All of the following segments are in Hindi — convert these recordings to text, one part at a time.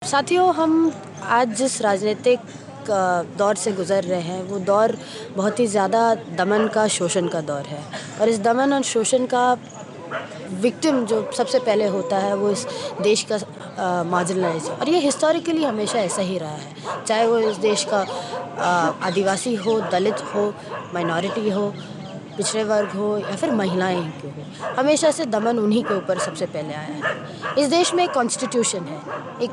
साथियों, हम आज जिस राजनीतिक दौर से गुज़र रहे हैं वो दौर बहुत ही ज़्यादा दमन का, शोषण का दौर है। और इस दमन और शोषण का विक्टिम जो सबसे पहले होता है वो इस देश का मार्जिनलाइज, और ये हिस्टोरिकली हमेशा ऐसा ही रहा है। चाहे वो इस देश का आदिवासी हो, दलित हो, माइनॉरिटी हो, पिछड़े वर्ग हो या फिर महिलाएं ही क्यों हो, हमेशा से दमन उन्हीं के ऊपर सबसे पहले आया है। इस देश में एक कॉन्स्टिट्यूशन है, एक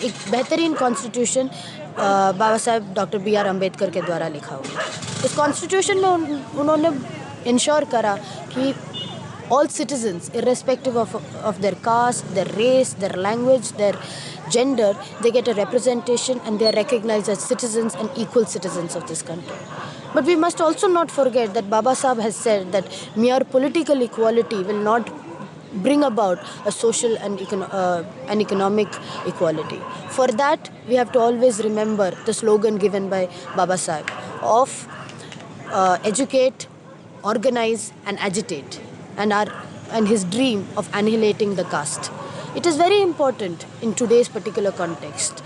एक बेहतरीन कॉन्स्टिट्यूशन बाबा साहब डॉक्टर बी आर अम्बेडकर के द्वारा लिखा हुआ है। इस कॉन्स्टिट्यूशन में उन्होंने इंश्योर करा कि all citizens, irrespective of their caste, their race, their language, their gender, they get a representation and they are recognized as citizens and equal citizens of this country. But we must also not forget that Baba Sahib has said that mere political equality will not bring about a social and economic equality. For that, we have to always remember the slogan given by Baba Sahib of educate, organize and agitate, and his dream of annihilating the caste. It is very important in today's particular context.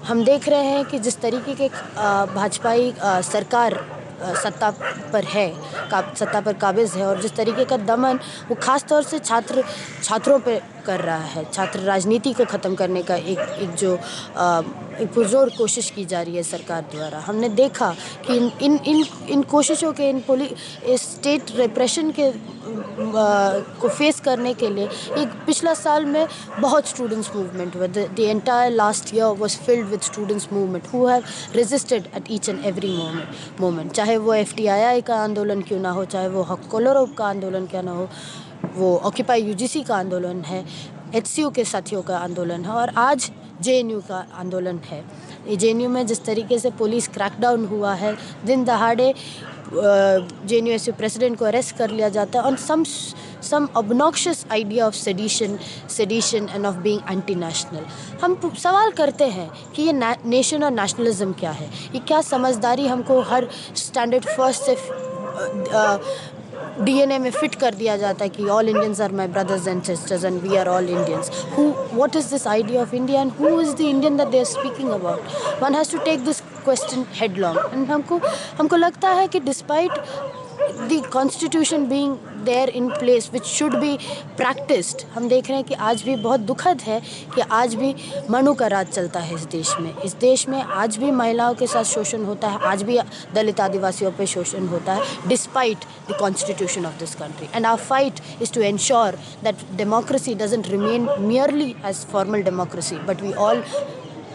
हम देख रहे हैं कि जिस तरीके के भाजपाई सरकार सत्ता पर काबिज है, और जिस तरीके का दमन वो ख़ास तौर से छात्रों पे कर रहा है, छात्र राजनीति को ख़त्म करने का एक पुरजोर कोशिश की जा रही है सरकार द्वारा। हमने देखा कि इन कोशिशों के इस स्टेट रिप्रेशन के को फेस करने के लिए एक पिछला साल में बहुत स्टूडेंट्स मूवमेंट हुआ। The entire last year was filled with students movement who have resisted at each and every moment. चाहे वो FTII का आंदोलन क्यों ना हो, चाहे वो हक कोलोरब का आंदोलन क्यों ना हो, वो ऑक्यूपाई UGC का आंदोलन है, HCU के साथियों का आंदोलन है, और आज JNU का आंदोलन है। JNU में जिस तरीके से पुलिस क्रैकडाउन हुआ है, दिन दहाड़े JNU प्रेसिडेंट को अरेस्ट कर लिया जाता है on some obnoxious idea of sedition and of being anti-national। हम सवाल करते हैं कि ये नेशन और नेशनलिज्म क्या है, ये क्या समझदारी हमको हर स्टैंडर्ड फर्स्ट से DNA में फिट कर दिया जाता है कि all Indians are my brothers and sisters and we are all Indians। What is this idea of India and who is the Indian that they are speaking about? One has to take this question headlong। and हमको लगता है कि despite the constitution being there in place which should be practiced, हम देख रहे हैं कि आज भी बहुत दुखद है कि आज भी मनु का राज चलता है इस देश में आज भी महिलाओं के साथ शोषण होता है, आज भी दलित आदिवासियों पे शोषण होता है despite the constitution of this country। and our fight is to ensure that democracy doesn't remain merely as formal democracy but we all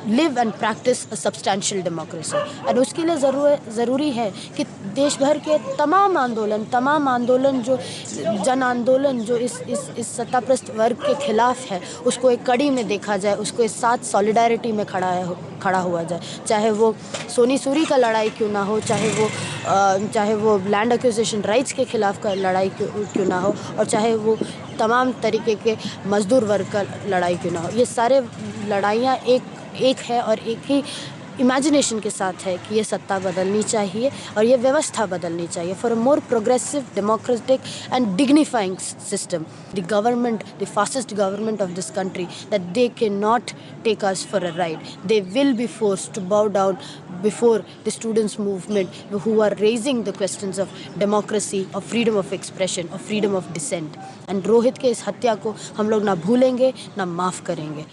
live and practice a substantial democracy। और उसके लिए ज़रूरी है कि देश भर के तमाम आंदोलन जो जन आंदोलन जो इस सत्ताप्रस्त वर्ग के खिलाफ है उसको एक कड़ी में देखा जाए, उसको इस साथ सॉलिडारिटी में खड़ा हुआ जाए। चाहे वो सोनी सूरी का लड़ाई क्यों ना हो, चाहे वो लैंड एक्विजिशन राइट्स के खिलाफ का लड़ाई क्यों ना हो, और चाहे वो तमाम तरीके के मजदूर वर्ग का लड़ाई क्यों ना हो, ये सारे लड़ाइयाँ एक है और एक ही इमेजिनेशन के साथ है कि ये सत्ता बदलनी चाहिए और ये व्यवस्था बदलनी चाहिए for a more progressive, democratic and dignifying system. The government, the fastest government of this country, that they can not take us for a ride। They will be forced to bow down before the students movement who are raising the questions of democracy, of freedom of expression, of freedom of dissent। and Rohit के इस हत्या को हम लोग ना भूलेंगे ना माफ़ करेंगे।